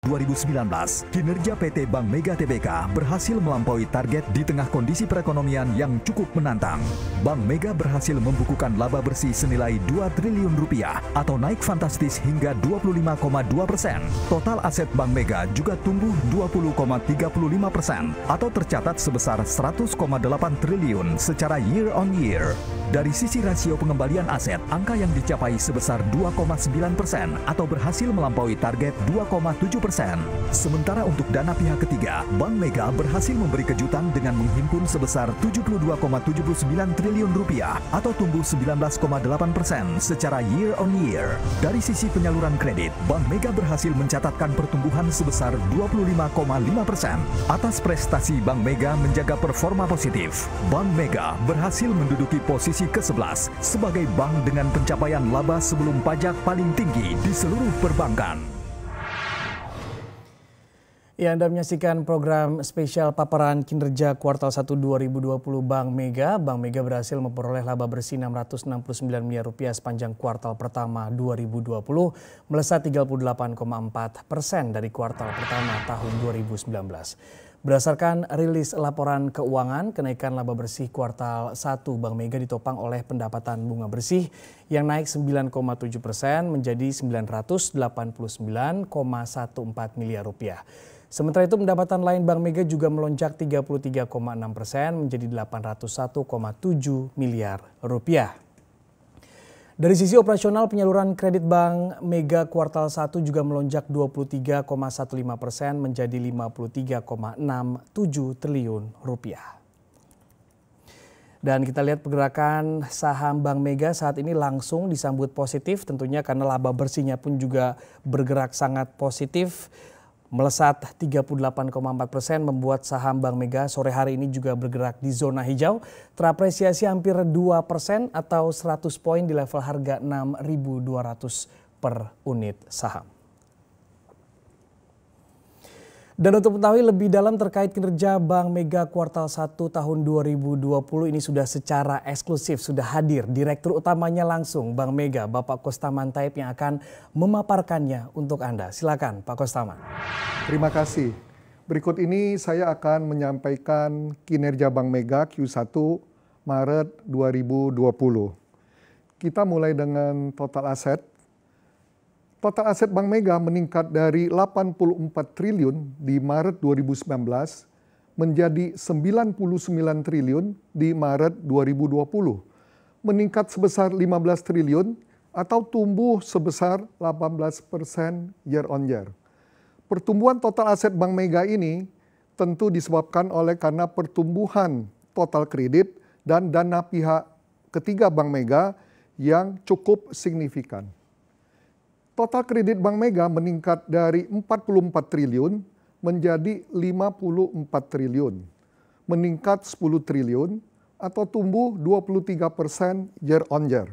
2019, kinerja PT Bank Mega Tbk berhasil melampaui target di tengah kondisi perekonomian yang cukup menantang. Bank Mega berhasil membukukan laba bersih senilai 2 triliun rupiah atau naik fantastis hingga 25,2%. Total aset Bank Mega juga tumbuh 20,35% atau tercatat sebesar 100,8 triliun secara year on year. Dari sisi rasio pengembalian aset, angka yang dicapai sebesar 2,9% atau berhasil melampaui target 2,7%. Sementara untuk dana pihak ketiga, Bank Mega berhasil memberi kejutan dengan menghimpun sebesar 72,79 triliun rupiah atau tumbuh 19,8% secara year on year. Dari sisi penyaluran kredit, Bank Mega berhasil mencatatkan pertumbuhan sebesar 25,5%. Atas prestasi Bank Mega menjaga performa positif, Bank Mega berhasil menduduki posisi ke-11 sebagai bank dengan pencapaian laba sebelum pajak paling tinggi di seluruh perbankan. Ya, Anda menyaksikan program spesial paparan kinerja kuartal 1 2020 Bank Mega. Bank Mega berhasil memperoleh laba bersih 669 miliar rupiah sepanjang kuartal pertama 2020, melesat 38,4% dari kuartal pertama tahun 2019. Berdasarkan rilis laporan keuangan, kenaikan laba bersih kuartal 1 Bank Mega ditopang oleh pendapatan bunga bersih yang naik 9,7% menjadi 989,14 miliar rupiah. Sementara itu pendapatan lain Bank Mega juga melonjak 33,6% menjadi 801,7 miliar rupiah. Dari sisi operasional, penyaluran kredit Bank Mega kuartal 1 juga melonjak 23,15% menjadi 53,67 triliun rupiah. Dan kita lihat pergerakan saham Bank Mega saat ini langsung disambut positif tentunya karena laba bersihnya pun juga bergerak sangat positif. Melesat 38,4% membuat saham Bank Mega sore hari ini juga bergerak di zona hijau, terapresiasi hampir 2% atau 100 poin di level harga 6.200 per unit saham. Dan untuk mengetahui lebih dalam terkait kinerja Bank Mega kuartal 1 tahun 2020 ini sudah secara eksklusif sudah hadir Direktur Utamanya langsung Bank Mega, Bapak Kostaman Taib yang akan memaparkannya untuk Anda. Silakan Pak Kostaman. Terima kasih. Berikut ini saya akan menyampaikan kinerja Bank Mega Q1 Maret 2020. Kita mulai dengan total aset. Total aset Bank Mega meningkat dari 84 triliun di Maret 2019 menjadi 99 triliun di Maret 2020. Meningkat sebesar 15 triliun atau tumbuh sebesar 18% year on year. Pertumbuhan total aset Bank Mega ini tentu disebabkan oleh karena pertumbuhan total kredit dan dana pihak ketiga Bank Mega yang cukup signifikan. Total kredit Bank Mega meningkat dari 44 triliun menjadi 54 triliun. Meningkat 10 triliun atau tumbuh 23% year on year.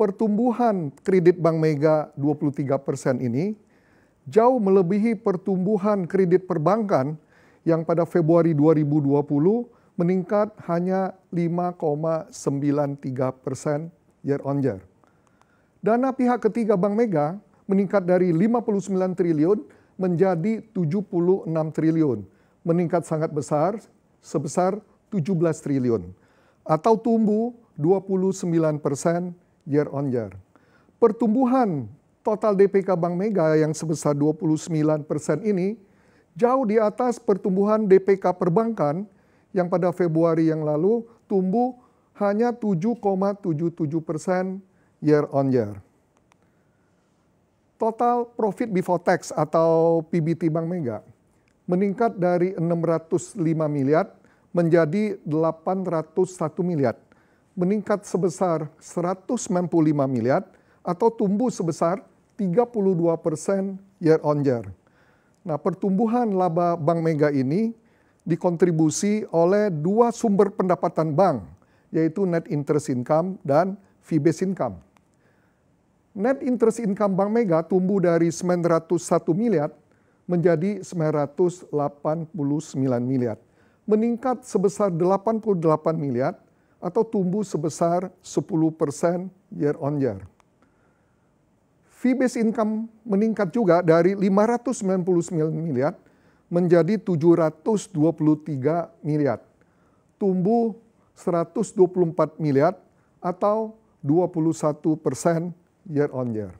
Pertumbuhan kredit Bank Mega 23% ini jauh melebihi pertumbuhan kredit perbankan yang pada Februari 2020 meningkat hanya 5,93% year on year. Dana pihak ketiga Bank Mega meningkat dari 59 triliun menjadi 76 triliun. Meningkat sangat besar, sebesar 17 triliun. Atau tumbuh 29% year on year. Pertumbuhan total DPK Bank Mega yang sebesar 29% ini jauh di atas pertumbuhan DPK perbankan yang pada Februari yang lalu tumbuh hanya 7,77% year on year. Total profit before tax atau PBT Bank Mega meningkat dari 605 miliar menjadi 801 miliar. Meningkat sebesar 195 miliar atau tumbuh sebesar 32% year on year. Nah, pertumbuhan laba Bank Mega ini dikontribusi oleh dua sumber pendapatan bank, yaitu net interest income dan fee-based income. Net interest income Bank Mega tumbuh dari 901 miliar menjadi 989 miliar. Meningkat sebesar 88 miliar atau tumbuh sebesar 10% year on year. Fee-based income meningkat juga dari 599 miliar menjadi 723 miliar. Tumbuh 124 miliar atau 21% year on year.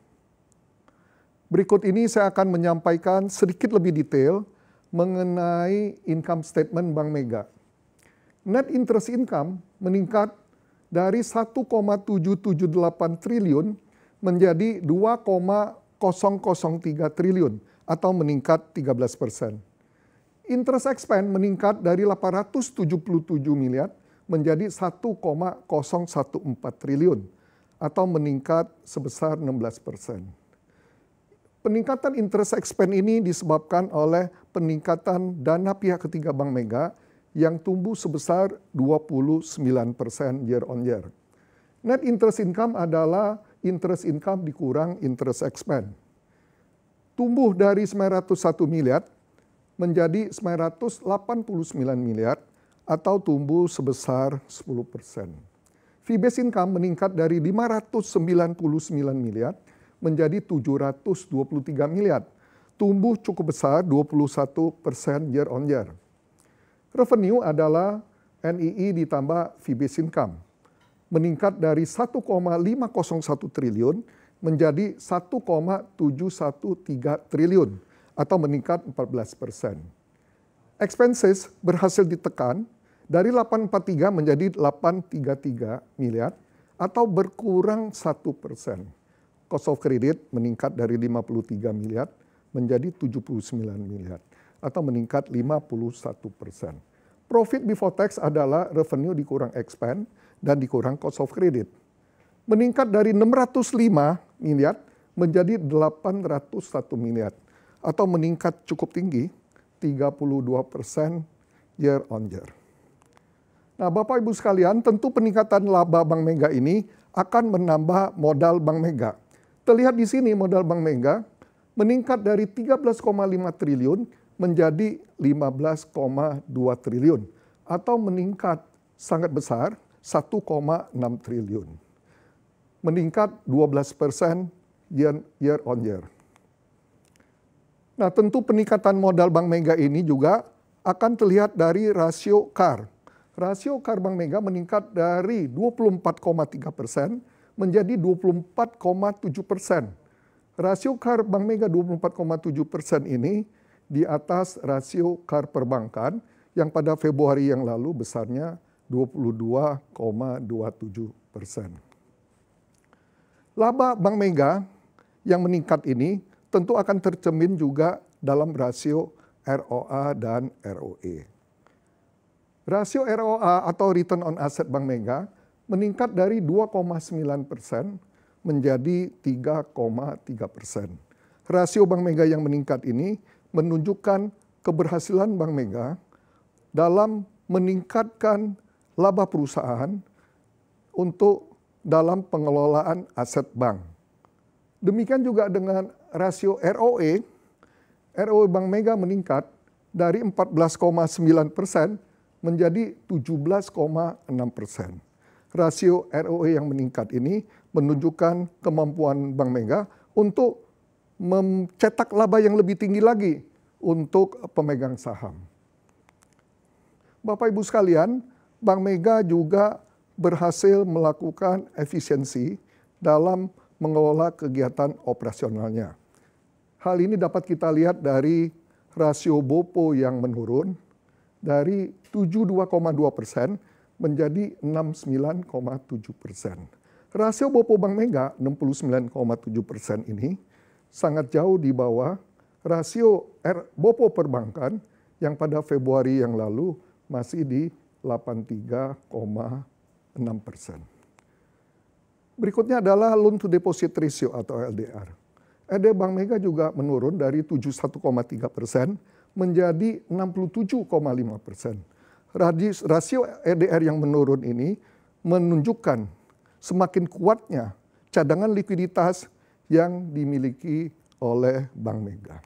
Berikut ini saya akan menyampaikan sedikit lebih detail mengenai income statement Bank Mega. Net interest income meningkat dari 1,778 triliun menjadi 2,003 triliun atau meningkat 13%. Interest expense meningkat dari 877 miliar menjadi 1,014 triliun atau meningkat sebesar 16%. Peningkatan interest expense ini disebabkan oleh peningkatan dana pihak ketiga Bank Mega yang tumbuh sebesar 29% year on year. Net interest income adalah interest income dikurang interest expense. Tumbuh dari 901 miliar menjadi 989 miliar atau tumbuh sebesar 10%. Fee-based income meningkat dari 599 miliar menjadi 723 miliar. Tumbuh cukup besar 21% year on year. Revenue adalah NII ditambah fee-based income. Meningkat dari 1,501 triliun menjadi 1,713 triliun atau meningkat 14%. Expenses berhasil ditekan dari 843 menjadi 833 miliar atau berkurang 1%. Cost of credit meningkat dari 53 miliar menjadi 79 miliar atau meningkat 51%. Profit before tax adalah revenue dikurang expense dan dikurang cost of credit. Meningkat dari 605 miliar menjadi 801 miliar atau meningkat cukup tinggi 32% year on year. Nah, Bapak Ibu sekalian, tentu peningkatan laba Bank Mega ini akan menambah modal Bank Mega. Terlihat di sini modal Bank Mega meningkat dari 13,5 triliun menjadi 15,2 triliun atau meningkat sangat besar 1,6 triliun. Meningkat 12% year on year. Nah, tentu peningkatan modal Bank Mega ini juga akan terlihat dari rasio CAR. Rasio CAR Bank Mega meningkat dari 24,3% menjadi 24,7%. Rasio CAR Bank Mega 24,7% ini di atas rasio CAR perbankan yang pada Februari yang lalu besarnya 22,27%. Laba Bank Mega yang meningkat ini tentu akan tercermin juga dalam rasio ROA dan ROE. Rasio ROA atau Return on Asset Bank Mega meningkat dari 2,9% menjadi 3,3%. Rasio Bank Mega yang meningkat ini menunjukkan keberhasilan Bank Mega dalam meningkatkan laba perusahaan untuk dalam pengelolaan aset bank. Demikian juga dengan rasio ROE. ROE Bank Mega meningkat dari 14,9% menjadi 17,6%. Rasio ROE yang meningkat ini menunjukkan kemampuan Bank Mega untuk mencetak laba yang lebih tinggi lagi untuk pemegang saham. Bapak Ibu sekalian, Bank Mega juga berhasil melakukan efisiensi dalam mengelola kegiatan operasionalnya. Hal ini dapat kita lihat dari rasio BOPO yang menurun dari 72,2% menjadi 69,7%. Rasio BOPO Bank Mega 69,7% ini sangat jauh di bawah rasio BOPO perbankan yang pada Februari yang lalu masih di 83,6%. Berikutnya adalah loan to deposit ratio atau LDR. LDR Bank Mega juga menurun dari 71,3% menjadi 67,5%. Rasio LDR yang menurun ini menunjukkan semakin kuatnya cadangan likuiditas yang dimiliki oleh Bank Mega.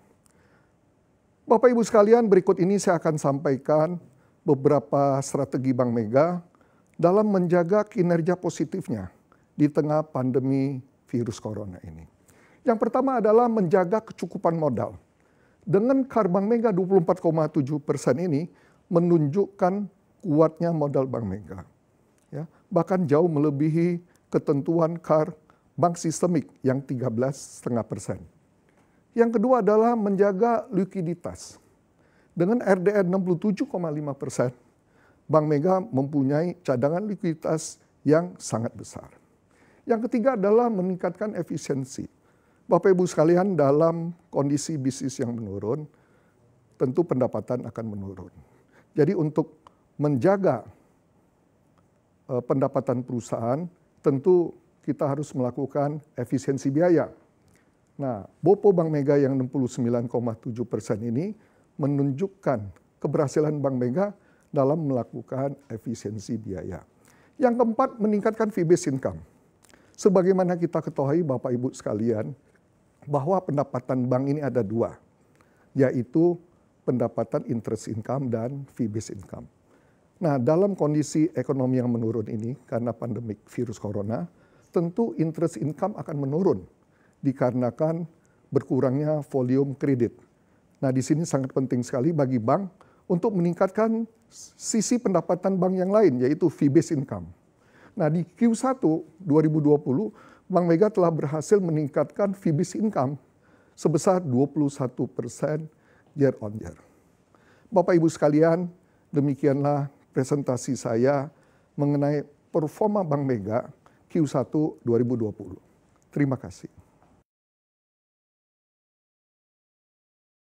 Bapak Ibu sekalian, berikut ini saya akan sampaikan beberapa strategi Bank Mega dalam menjaga kinerja positifnya di tengah pandemi virus corona ini. Yang pertama adalah menjaga kecukupan modal. Dengan KAR Bank Mega 24,7% ini menunjukkan kuatnya modal Bank Mega. Ya, bahkan jauh melebihi ketentuan KAR bank sistemik yang 13,5%. Yang kedua adalah menjaga likuiditas. Dengan RDR 67,5%, Bank Mega mempunyai cadangan likuiditas yang sangat besar. Yang ketiga adalah meningkatkan efisiensi. Bapak Ibu sekalian, dalam kondisi bisnis yang menurun, tentu pendapatan akan menurun. Jadi untuk menjaga pendapatan perusahaan, tentu kita harus melakukan efisiensi biaya. Nah, BOPO Bank Mega yang 69,7% ini menunjukkan keberhasilan Bank Mega dalam melakukan efisiensi biaya. Yang keempat, meningkatkan fee-based income. Sebagaimana kita ketahui Bapak Ibu sekalian, bahwa pendapatan bank ini ada dua, yaitu pendapatan interest income dan fee-based income. Nah, dalam kondisi ekonomi yang menurun ini karena pandemik virus corona, tentu interest income akan menurun dikarenakan berkurangnya volume kredit. Nah, di sini sangat penting sekali bagi bank untuk meningkatkan sisi pendapatan bank yang lain, yaitu fee-based income. Nah, di Q1 2020, Bank Mega telah berhasil meningkatkan fee-based income sebesar 21% year on year. Bapak Ibu sekalian, demikianlah presentasi saya mengenai performa Bank Mega Q1 2020. Terima kasih.